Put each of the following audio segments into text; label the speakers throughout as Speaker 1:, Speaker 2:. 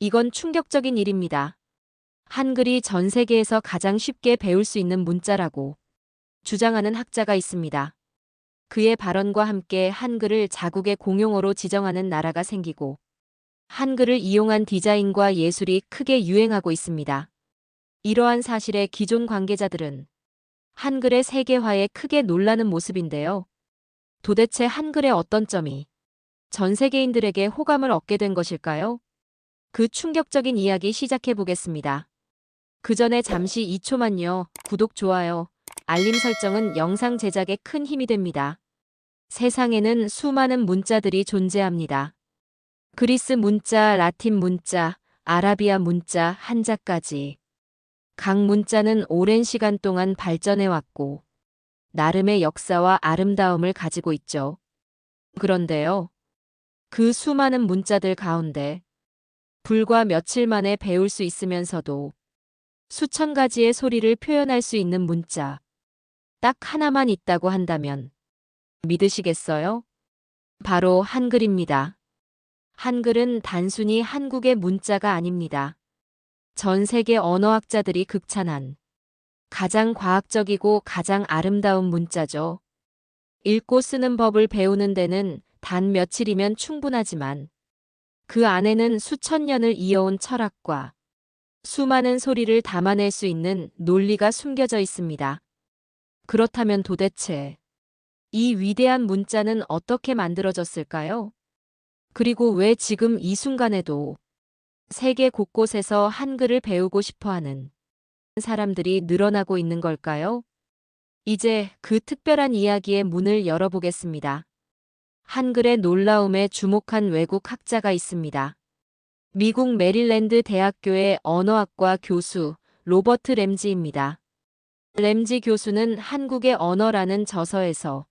Speaker 1: 이건 충격적인 일입니다. 한글이 전 세계에서 가장 쉽게 배울 수 있는 문자라고 주장하는 학자가 있습니다. 그의 발언과 함께 한글을 자국의 공용어로 지정하는 나라가 생기고 한글을 이용한 디자인과 예술이 크게 유행하고 있습니다. 이러한 사실에 기존 관계자들은 한글의 세계화에 크게 놀라는 모습인데요. 도대체 한글의 어떤 점이 전 세계인들에게 호감을 얻게 된 것일까요? 그 충격적인 이야기 시작해 보겠습니다. 그 전에 잠시 2초만요. 구독, 좋아요, 알림 설정은 영상 제작에 큰 힘이 됩니다. 세상에는 수많은 문자들이 존재합니다. 그리스 문자, 라틴 문자, 아라비아 문자, 한자까지. 각 문자는 오랜 시간 동안 발전해 왔고 나름의 역사와 아름다움을 가지고 있죠. 그런데요. 그 수많은 문자들 가운데 불과 며칠 만에 배울 수 있으면서도 수천 가지의 소리를 표현할 수 있는 문자 딱 하나만 있다고 한다면 믿으시겠어요? 바로 한글입니다. 한글은 단순히 한국의 문자가 아닙니다. 전 세계 언어학자들이 극찬한 가장 과학적이고 가장 아름다운 문자죠. 읽고 쓰는 법을 배우는 데는 단 며칠이면 충분하지만 그 안에는 수천 년을 이어온 철학과 수많은 소리를 담아낼 수 있는 논리가 숨겨져 있습니다. 그렇다면 도대체 이 위대한 문자는 어떻게 만들어졌을까요? 그리고 왜 지금 이 순간에도 세계 곳곳에서 한글을 배우고 싶어 하는 사람들이 늘어나고 있는 걸까요? 이제 그 특별한 이야기의 문을 열어보겠습니다. 한글의 놀라움에 주목한 외국 학자가 있습니다. 미국 메릴랜드 대학교의 언어학과 교수 로버트 램지입니다. 램지 교수는 한국의 언어라는 저서에서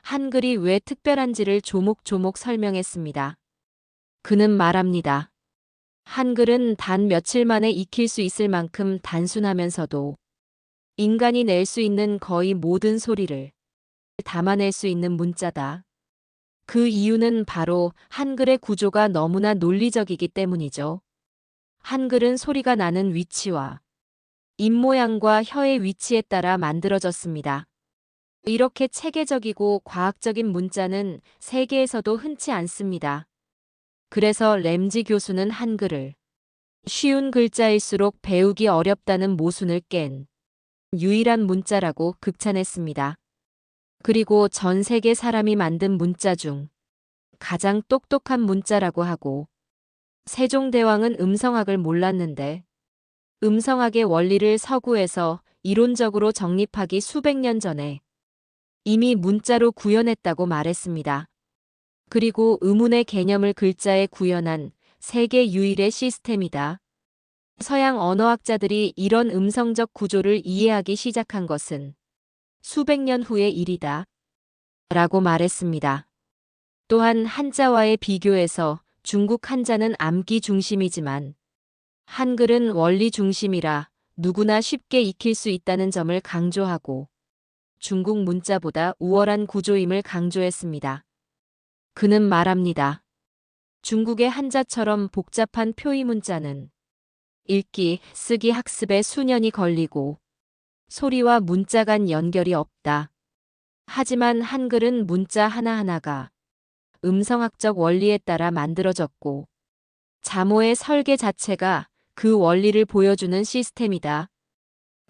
Speaker 1: 한글이 왜 특별한지를 조목조목 설명했습니다. 그는 말합니다. 한글은 단 며칠 만에 익힐 수 있을 만큼 단순하면서도 인간이 낼 수 있는 거의 모든 소리를 담아낼 수 있는 문자다. 그 이유는 바로 한글의 구조가 너무나 논리적이기 때문이죠. 한글은 소리가 나는 위치와 입모양과 혀의 위치에 따라 만들어졌습니다. 이렇게 체계적이고 과학적인 문자는 세계에서도 흔치 않습니다. 그래서 램지 교수는 한글을 쉬운 글자일수록 배우기 어렵다는 모순을 깬 유일한 문자라고 극찬했습니다. 그리고 전 세계 사람이 만든 문자 중 가장 똑똑한 문자라고 하고 세종대왕은 음성학을 몰랐는데 음성학의 원리를 서구에서 이론적으로 정립하기 수백 년 전에 이미 문자로 구현했다고 말했습니다. 그리고 의문의 개념을 글자에 구현한 세계 유일의 시스템이다. 서양 언어학자들이 이런 음성적 구조를 이해하기 시작한 것은 수백 년 후의 일이다. 라고 말했습니다. 또한 한자와의 비교해서 중국 한자는 암기 중심이지만 한글은 원리 중심이라 누구나 쉽게 익힐 수 있다는 점을 강조하고 중국 문자보다 우월한 구조임을 강조했습니다. 그는 말합니다. 중국의 한자처럼 복잡한 표의 문자는 읽기, 쓰기 학습에 수년이 걸리고 소리와 문자 간 연결이 없다. 하지만 한글은 문자 하나하나가 음성학적 원리에 따라 만들어졌고 자모의 설계 자체가 그 원리를 보여주는 시스템이다.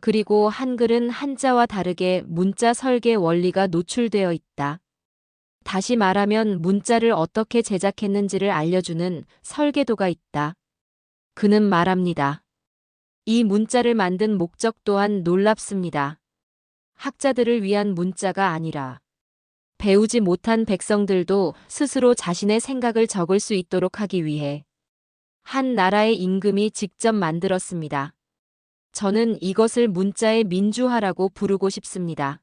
Speaker 1: 그리고 한글은 한자와 다르게 문자 설계 원리가 노출되어 있다. 다시 말하면 문자를 어떻게 제작했는지를 알려주는 설계도가 있다. 그는 말합니다. 이 문자를 만든 목적 또한 놀랍습니다. 학자들을 위한 문자가 아니라 배우지 못한 백성들도 스스로 자신의 생각을 적을 수 있도록 하기 위해 한 나라의 임금이 직접 만들었습니다. 저는 이것을 문자의 민주화라고 부르고 싶습니다.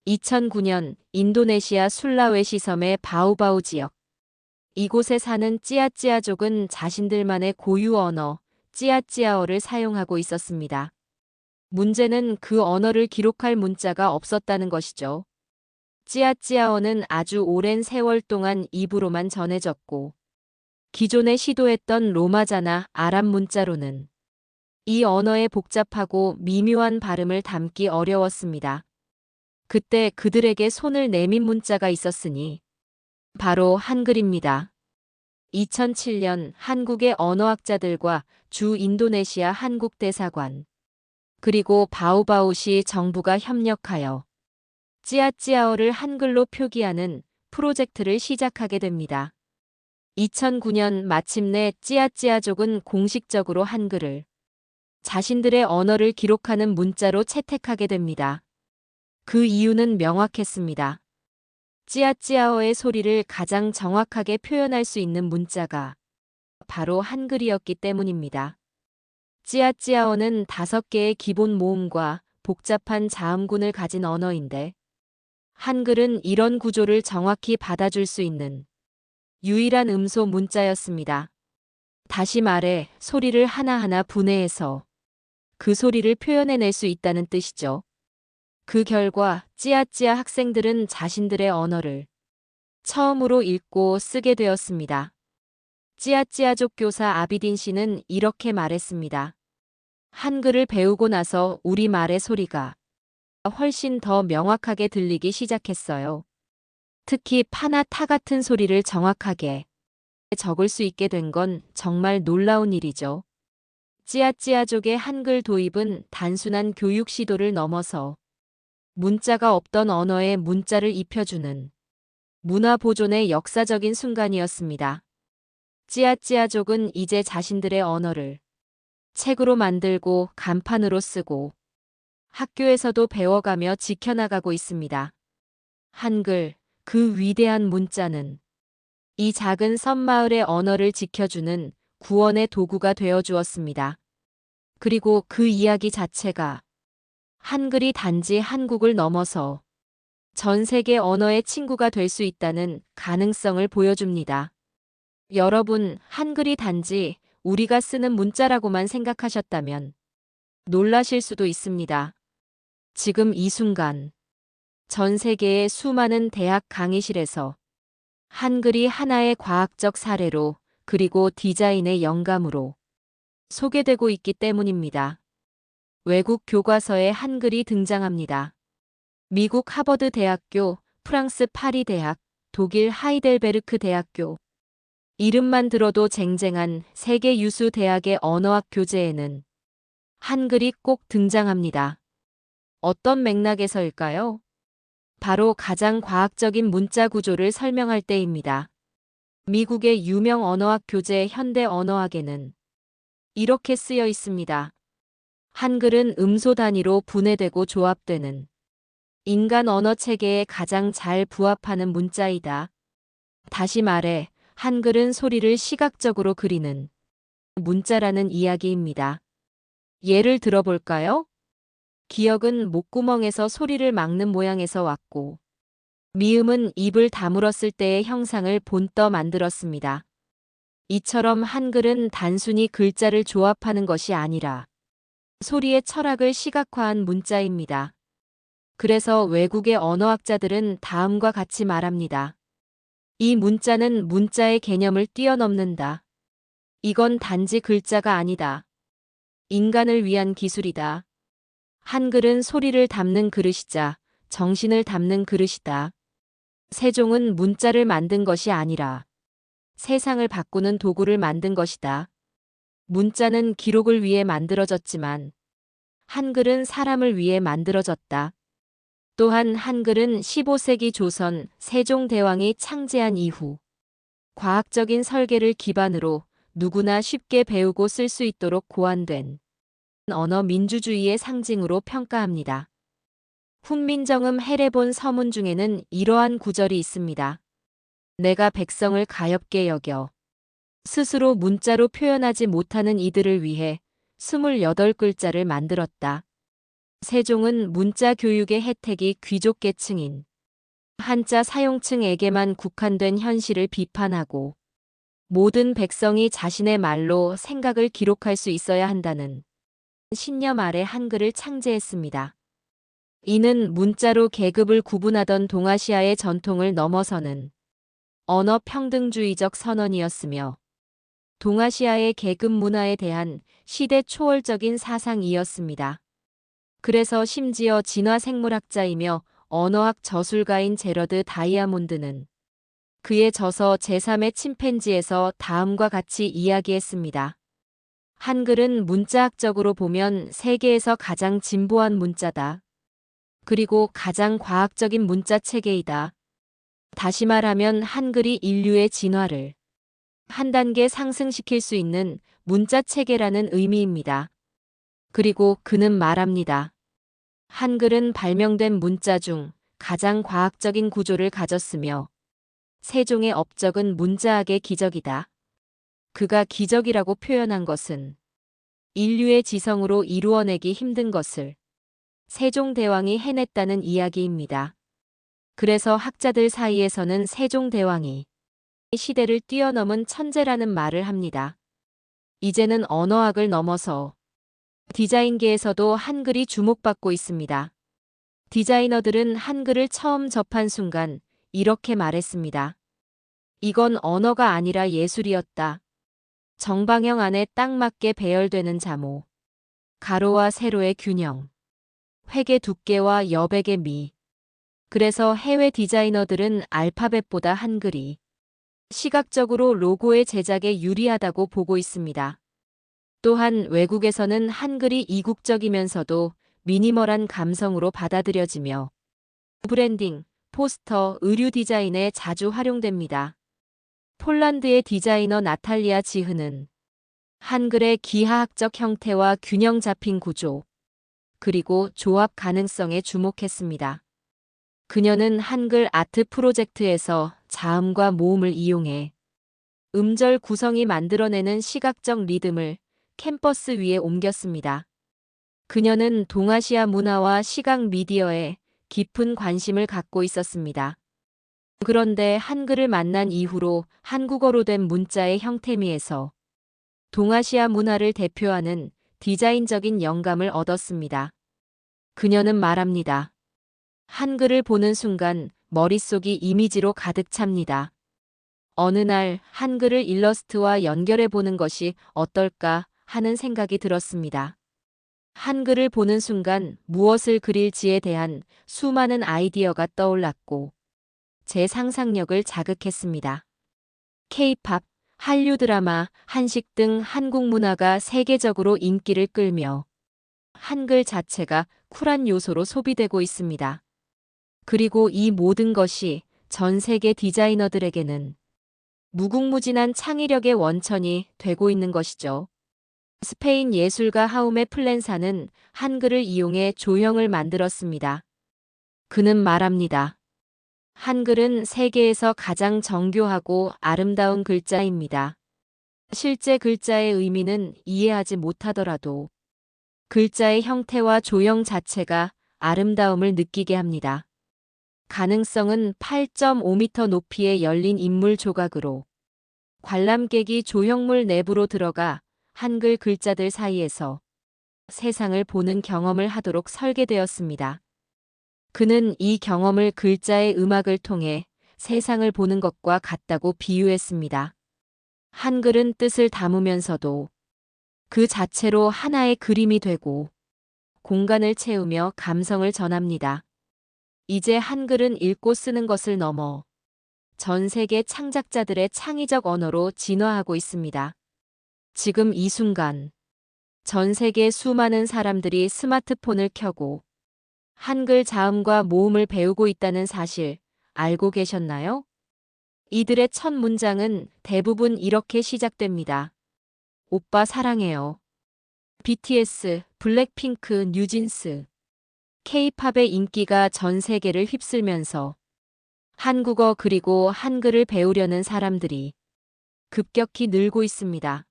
Speaker 1: 2009년 인도네시아 술라웨시 섬의 바우바우 지역. 이곳에 사는 찌아찌아족은 자신들만의 고유 언어, 찌아찌아어를 사용하고 있었습니다. 문제는 그 언어를 기록할 문자가 없었다는 것이죠. 찌아찌아어는 아주 오랜 세월 동안 입으로만 전해졌고 기존에 시도했던 로마자나 아랍 문자로는 이 언어의 복잡하고 미묘한 발음을 담기 어려웠습니다. 그때 그들에게 손을 내민 문자가 있었으니 바로 한글입니다. 2007년 한국의 언어학자들과 주 인도네시아 한국 대사관 그리고 바우바우시 정부가 협력하여 찌아찌아어를 한글로 표기하는 프로젝트를 시작하게 됩니다. 2009년 마침내 찌아찌아족은 공식적으로 한글을 자신들의 언어를 기록하는 문자로 채택하게 됩니다. 그 이유는 명확했습니다. 찌아찌아어의 소리를 가장 정확하게 표현할 수 있는 문자가 바로 한글이었기 때문입니다. 찌아찌아어는 5개의 기본 모음과 복잡한 자음군을 가진 언어인데 한글은 이런 구조를 정확히 받아줄 수 있는 유일한 음소 문자였습니다. 다시 말해 소리를 하나하나 분해해서 그 소리를 표현해낼 수 있다는 뜻이죠. 그 결과 찌아찌아 학생들은 자신들의 언어를 처음으로 읽고 쓰게 되었습니다. 찌아찌아족 교사 아비딘 씨는 이렇게 말했습니다. 한글을 배우고 나서 우리말의 소리가 훨씬 더 명확하게 들리기 시작했어요. 특히 파나 타 같은 소리를 정확하게 적을 수 있게 된 건 정말 놀라운 일이죠. 찌아찌아족의 한글 도입은 단순한 교육 시도를 넘어서 문자가 없던 언어에 문자를 입혀주는 문화 보존의 역사적인 순간이었습니다. 찌아찌아족은 이제 자신들의 언어를 책으로 만들고 간판으로 쓰고 학교에서도 배워가며 지켜나가고 있습니다. 한글, 그 위대한 문자는 이 작은 섬마을의 언어를 지켜주는 구원의 도구가 되어 주었습니다. 그리고 그 이야기 자체가 한글이 단지 한국을 넘어서 전 세계 언어의 친구가 될 수 있다는 가능성을 보여줍니다. 여러분, 한글이 단지 우리가 쓰는 문자라고만 생각하셨다면 놀라실 수도 있습니다. 지금 이 순간 전 세계의 수많은 대학 강의실에서 한글이 하나의 과학적 사례로 그리고 디자인의 영감으로 소개되고 있기 때문입니다. 외국 교과서에 한글이 등장합니다. 미국 하버드 대학교, 프랑스 파리 대학, 독일 하이델베르크 대학교. 이름만 들어도 쟁쟁한 세계 유수 대학의 언어학 교재에는 한글이 꼭 등장합니다. 어떤 맥락에서일까요? 바로 가장 과학적인 문자 구조를 설명할 때입니다. 미국의 유명 언어학 교재 현대 언어학에는 이렇게 쓰여 있습니다. 한글은 음소 단위로 분해되고 조합되는 인간 언어 체계에 가장 잘 부합하는 문자이다. 다시 말해, 한글은 소리를 시각적으로 그리는 문자라는 이야기입니다. 예를 들어볼까요? 기역은 목구멍에서 소리를 막는 모양에서 왔고, 미음은 입을 다물었을 때의 형상을 본떠 만들었습니다. 이처럼 한글은 단순히 글자를 조합하는 것이 아니라 소리의 철학을 시각화한 문자입니다. 그래서 외국의 언어학자들은 다음과 같이 말합니다. 이 문자는 문자의 개념을 뛰어넘는다. 이건 단지 글자가 아니다. 인간을 위한 기술이다. 한글은 소리를 담는 그릇이자 정신을 담는 그릇이다. 세종은 문자를 만든 것이 아니라 세상을 바꾸는 도구를 만든 것이다. 문자는 기록을 위해 만들어졌지만 한글은 사람을 위해 만들어졌다. 또한 한글은 15세기 조선 세종대왕이 창제한 이후 과학적인 설계를 기반으로 누구나 쉽게 배우고 쓸 수 있도록 고안된 언어 민주주의의 상징으로 평가합니다. 훈민정음 해례본 서문 중에는 이러한 구절이 있습니다. 내가 백성을 가엾게 여겨 스스로 문자로 표현하지 못하는 이들을 위해 28글자를 만들었다. 세종은 문자 교육의 혜택이 귀족계층인 한자 사용층에게만 국한된 현실을 비판하고 모든 백성이 자신의 말로 생각을 기록할 수 있어야 한다는 신념 아래 한글을 창제했습니다. 이는 문자로 계급을 구분하던 동아시아의 전통을 넘어서는 언어 평등주의적 선언이었으며 동아시아의 계급 문화에 대한 시대 초월적인 사상이었습니다. 그래서 심지어 진화생물학자이며 언어학 저술가인 제러드 다이아몬드는 그의 저서 제3의 침팬지에서 다음과 같이 이야기했습니다. 한글은 문자학적으로 보면 세계에서 가장 진보한 문자다. 그리고 가장 과학적인 문자 체계이다. 다시 말하면 한글이 인류의 진화를 한 단계 상승시킬 수 있는 문자 체계라는 의미입니다. 그리고 그는 말합니다. 한글은 발명된 문자 중 가장 과학적인 구조를 가졌으며 세종의 업적은 문자학의 기적이다. 그가 기적이라고 표현한 것은 인류의 지성으로 이루어내기 힘든 것을 세종대왕이 해냈다는 이야기입니다. 그래서 학자들 사이에서는 세종대왕이 시대를 뛰어넘은 천재라는 말을 합니다. 이제는 언어학을 넘어서 디자인계에서도 한글이 주목받고 있습니다. 디자이너들은 한글을 처음 접한 순간 이렇게 말했습니다. 이건 언어가 아니라 예술이었다. 정방형 안에 딱 맞게 배열되는 자모, 가로와 세로의 균형, 획의 두께와 여백의 미. 그래서 해외 디자이너들은 알파벳보다 한글이 시각적으로 로고의 제작에 유리하다고 보고 있습니다. 또한 외국에서는 한글이 이국적이면서도 미니멀한 감성으로 받아들여지며 브랜딩, 포스터, 의류 디자인에 자주 활용됩니다. 폴란드의 디자이너 나탈리아 지흐는 한글의 기하학적 형태와 균형 잡힌 구조, 그리고 조합 가능성에 주목했습니다. 그녀는 한글 아트 프로젝트에서 자음과 모음을 이용해 음절 구성이 만들어내는 시각적 리듬을 캔버스 위에 옮겼습니다. 그녀는 동아시아 문화와 시각 미디어에 깊은 관심을 갖고 있었습니다. 그런데 한글을 만난 이후로 한국어로 된 문자의 형태미에서 동아시아 문화를 대표하는 디자인적인 영감을 얻었습니다. 그녀는 말합니다. 한글을 보는 순간 머릿속이 이미지로 가득 찹니다. 어느 날 한글을 일러스트와 연결해 보는 것이 어떨까 하는 생각이 들었습니다. 한글을 보는 순간 무엇을 그릴지에 대한 수많은 아이디어가 떠올랐고 제 상상력을 자극했습니다. K-팝, 한류 드라마, 한식 등 한국 문화가 세계적으로 인기를 끌며 한글 자체가 쿨한 요소로 소비되고 있습니다. 그리고 이 모든 것이 전 세계 디자이너들에게는 무궁무진한 창의력의 원천이 되고 있는 것이죠. 스페인 예술가 하우메 플렌사는 한글을 이용해 조형을 만들었습니다. 그는 말합니다. 한글은 세계에서 가장 정교하고 아름다운 글자입니다. 실제 글자의 의미는 이해하지 못하더라도 글자의 형태와 조형 자체가 아름다움을 느끼게 합니다. 가능성은 8.5m 높이의 열린 인물 조각으로 관람객이 조형물 내부로 들어가 한글 글자들 사이에서 세상을 보는 경험을 하도록 설계되었습니다. 그는 이 경험을 글자의 음악을 통해 세상을 보는 것과 같다고 비유했습니다. 한글은 뜻을 담으면서도 그 자체로 하나의 그림이 되고 공간을 채우며 감성을 전합니다. 이제 한글은 읽고 쓰는 것을 넘어 전 세계 창작자들의 창의적 언어로 진화하고 있습니다. 지금 이 순간 전 세계 수많은 사람들이 스마트폰을 켜고 한글 자음과 모음을 배우고 있다는 사실 알고 계셨나요? 이들의 첫 문장은 대부분 이렇게 시작됩니다. 오빠 사랑해요. BTS, 블랙핑크, 뉴진스. K-팝의 인기가 전 세계를 휩쓸면서 한국어 그리고 한글을 배우려는 사람들이 급격히 늘고 있습니다.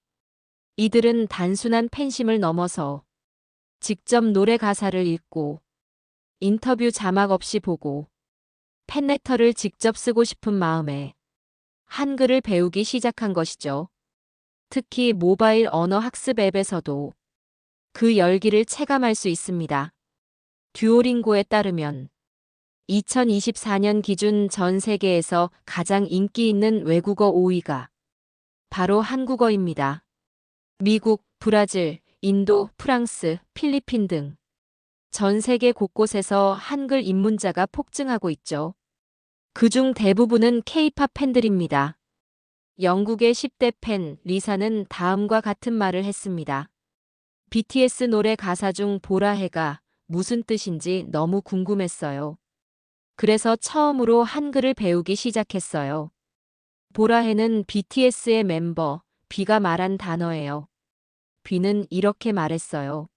Speaker 1: 이들은 단순한 팬심을 넘어서 직접 노래 가사를 읽고 인터뷰 자막 없이 보고 팬레터를 직접 쓰고 싶은 마음에 한글을 배우기 시작한 것이죠. 특히 모바일 언어 학습 앱에서도 그 열기를 체감할 수 있습니다. 듀오링고에 따르면 2024년 기준 전 세계에서 가장 인기 있는 외국어 5위가 바로 한국어입니다. 미국, 브라질, 인도, 프랑스, 필리핀 등 전 세계 곳곳에서 한글 입문자가 폭증하고 있죠. 그중 대부분은 K-팝 팬들입니다. 영국의 10대 팬 리사는 다음과 같은 말을 했습니다. BTS 노래 가사 중 보라해가 무슨 뜻인지 너무 궁금했어요. 그래서 처음으로 한글을 배우기 시작했어요. 보라해는 BTS의 멤버 비가 말한 단어예요. 비는 이렇게 말했어요.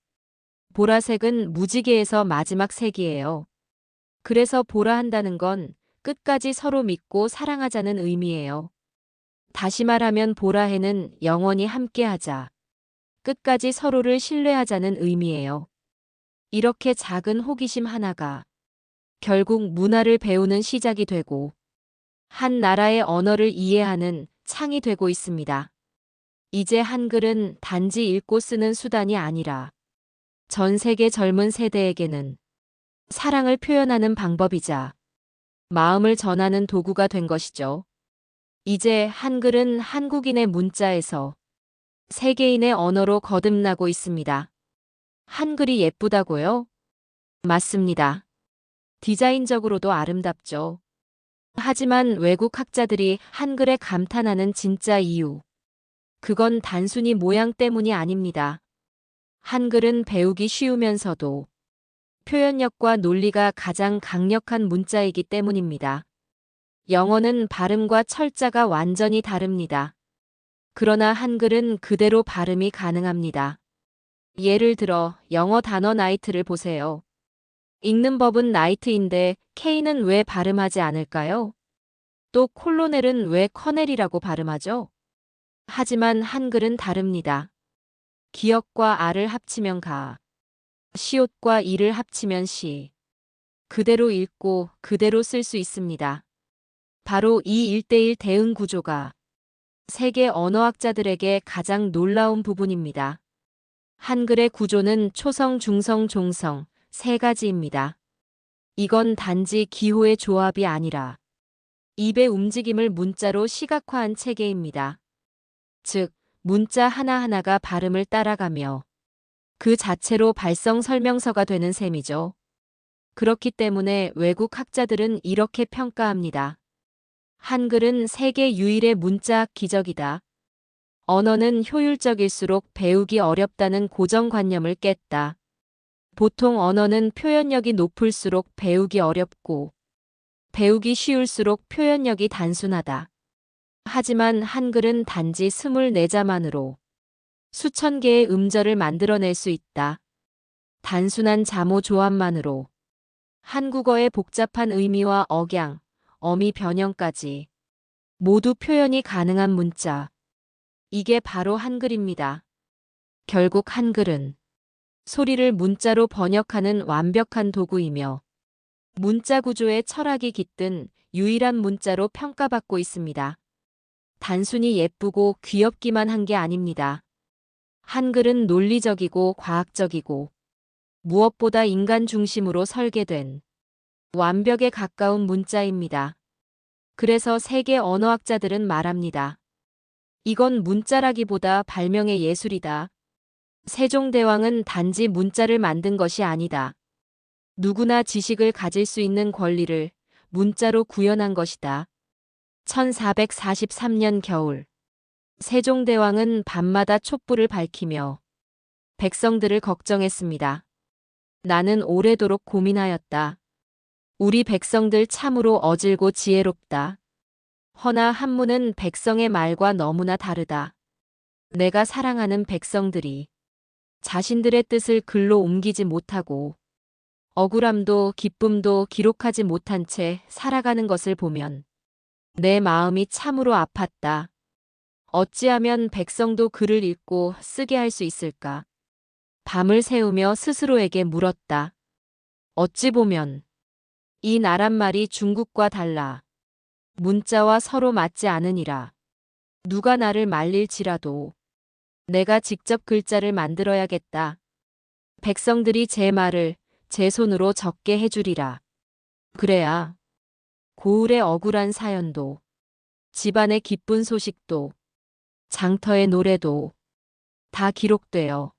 Speaker 1: 보라색은 무지개에서 마지막 색이에요. 그래서 보라한다는 건 끝까지 서로 믿고 사랑하자는 의미예요. 다시 말하면 보라해는 영원히 함께하자. 끝까지 서로를 신뢰하자는 의미예요. 이렇게 작은 호기심 하나가 결국 문화를 배우는 시작이 되고 한 나라의 언어를 이해하는 창이 되고 있습니다. 이제 한글은 단지 읽고 쓰는 수단이 아니라 전 세계 젊은 세대에게는 사랑을 표현하는 방법이자 마음을 전하는 도구가 된 것이죠. 이제 한글은 한국인의 문자에서 세계인의 언어로 거듭나고 있습니다. 한글이 예쁘다고요? 맞습니다. 디자인적으로도 아름답죠. 하지만 외국 학자들이 한글에 감탄하는 진짜 이유. 그건 단순히 모양 때문이 아닙니다. 한글은 배우기 쉬우면서도 표현력과 논리가 가장 강력한 문자이기 때문입니다. 영어는 발음과 철자가 완전히 다릅니다. 그러나 한글은 그대로 발음이 가능합니다. 예를 들어 영어 단어 night를 보세요. 읽는 법은 night인데 K는 왜 발음하지 않을까요? 또 콜로넬은 왜 커넬이라고 발음하죠? 하지만 한글은 다릅니다. 기역과 아를 합치면 가, 시옷과 이를 합치면 시. 그대로 읽고 그대로 쓸 수 있습니다. 바로 이 1:1 대응 구조가 세계 언어학자들에게 가장 놀라운 부분입니다. 한글의 구조는 초성, 중성, 종성 세 가지입니다. 이건 단지 기호의 조합이 아니라 입의 움직임을 문자로 시각화한 체계입니다. 즉, 문자 하나하나가 발음을 따라가며 그 자체로 발성 설명서가 되는 셈이죠. 그렇기 때문에 외국 학자들은 이렇게 평가합니다. 한글은 세계 유일의 문자학 기적이다. 언어는 효율적일수록 배우기 어렵다는 고정관념을 깼다. 보통 언어는 표현력이 높을수록 배우기 어렵고 배우기 쉬울수록 표현력이 단순하다. 하지만 한글은 단지 24자만으로 수천 개의 음절을 만들어낼 수 있다. 단순한 자모 조합만으로 한국어의 복잡한 의미와 억양, 어미 변형까지 모두 표현이 가능한 문자. 이게 바로 한글입니다. 결국 한글은 소리를 문자로 번역하는 완벽한 도구이며 문자 구조의 철학이 깃든 유일한 문자로 평가받고 있습니다. 단순히 예쁘고 귀엽기만 한 게 아닙니다. 한글은 논리적이고 과학적이고 무엇보다 인간 중심으로 설계된 완벽에 가까운 문자입니다. 그래서 세계 언어학자들은 말합니다. 이건 문자라기보다 발명의 예술이다. 세종대왕은 단지 문자를 만든 것이 아니다. 누구나 지식을 가질 수 있는 권리를 문자로 구현한 것이다. 1443년 겨울, 세종대왕은 밤마다 촛불을 밝히며 백성들을 걱정했습니다. 나는 오래도록 고민하였다. 우리 백성들 참으로 어질고 지혜롭다. 허나 한문은 백성의 말과 너무나 다르다. 내가 사랑하는 백성들이 자신들의 뜻을 글로 옮기지 못하고 억울함도 기쁨도 기록하지 못한 채 살아가는 것을 보면 내 마음이 참으로 아팠다. 어찌하면 백성도 글을 읽고 쓰게 할 수 있을까? 밤을 새우며 스스로에게 물었다. 어찌 보면 이 나란 말이 중국과 달라. 문자와 서로 맞지 않으니라. 누가 나를 말릴지라도 내가 직접 글자를 만들어야겠다. 백성들이 제 말을 제 손으로 적게 해주리라. 그래야 고을의 억울한 사연도 집안의 기쁜 소식도 장터의 노래도 다 기록되어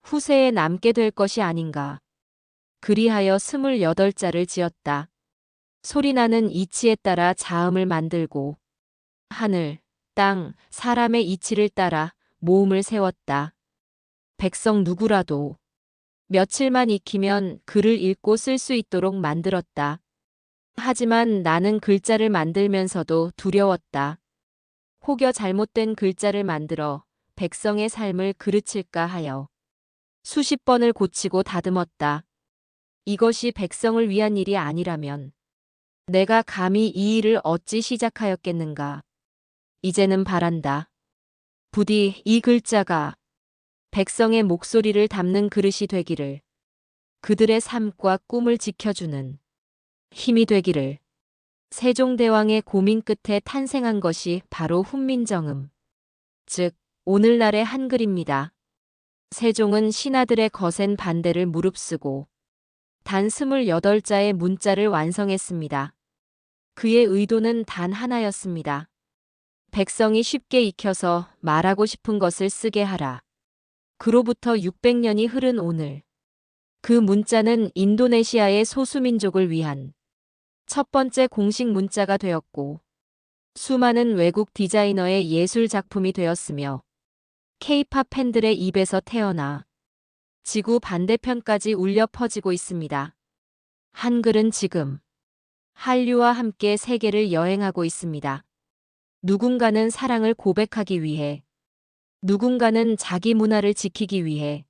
Speaker 1: 후세에 남게 될 것이 아닌가. 그리하여 28자를 지었다. 소리나는 이치에 따라 자음을 만들고 하늘, 땅, 사람의 이치를 따라 모음을 세웠다. 백성 누구라도 며칠만 익히면 글을 읽고 쓸 수 있도록 만들었다. 하지만 나는 글자를 만들면서도 두려웠다. 혹여 잘못된 글자를 만들어 백성의 삶을 그르칠까 하여 수십 번을 고치고 다듬었다. 이것이 백성을 위한 일이 아니라면 내가 감히 이 일을 어찌 시작하였겠는가. 이제는 바란다. 부디 이 글자가 백성의 목소리를 담는 그릇이 되기를, 그들의 삶과 꿈을 지켜주는 힘이 되기를. 세종대왕의 고민 끝에 탄생한 것이 바로 훈민정음, 즉 오늘날의 한글입니다. 세종은 신하들의 거센 반대를 무릅쓰고 단 28자의 문자를 완성했습니다. 그의 의도는 단 하나였습니다. 백성이 쉽게 익혀서 말하고 싶은 것을 쓰게 하라. 그로부터 600년이 흐른 오늘, 그 문자는 인도네시아의 소수민족을 위한 첫 번째 공식 문자가 되었고 수많은 외국 디자이너의 예술 작품이 되었으며 K-팝 팬들의 입에서 태어나 지구 반대편까지 울려 퍼지고 있습니다. 한글은 지금 한류와 함께 세계를 여행하고 있습니다. 누군가는 사랑을 고백하기 위해, 누군가는 자기 문화를 지키기 위해,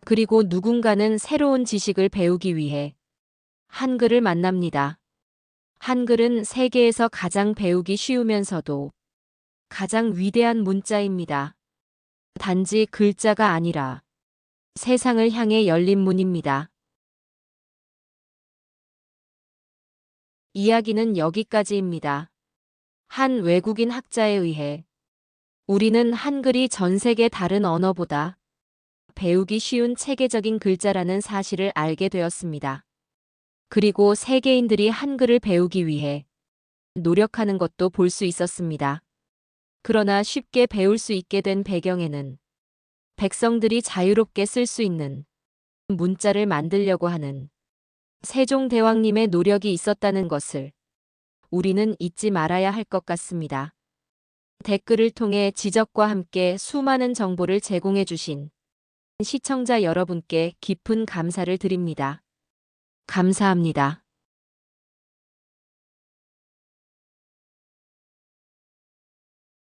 Speaker 1: 그리고 누군가는 새로운 지식을 배우기 위해 한글을 만납니다. 한글은 세계에서 가장 배우기 쉬우면서도 가장 위대한 문자입니다. 단지 글자가 아니라 세상을 향해 열린 문입니다. 이야기는 여기까지입니다. 한 외국인 학자에 의해 우리는 한글이 전 세계 다른 언어보다 배우기 쉬운 체계적인 글자라는 사실을 알게 되었습니다. 그리고 세계인들이 한글을 배우기 위해 노력하는 것도 볼 수 있었습니다. 그러나 쉽게 배울 수 있게 된 배경에는 백성들이 자유롭게 쓸 수 있는 문자를 만들려고 하는 세종대왕님의 노력이 있었다는 것을 우리는 잊지 말아야 할 것 같습니다. 댓글을 통해 지적과 함께 수많은 정보를 제공해 주신 시청자 여러분께 깊은 감사를 드립니다. 감사합니다.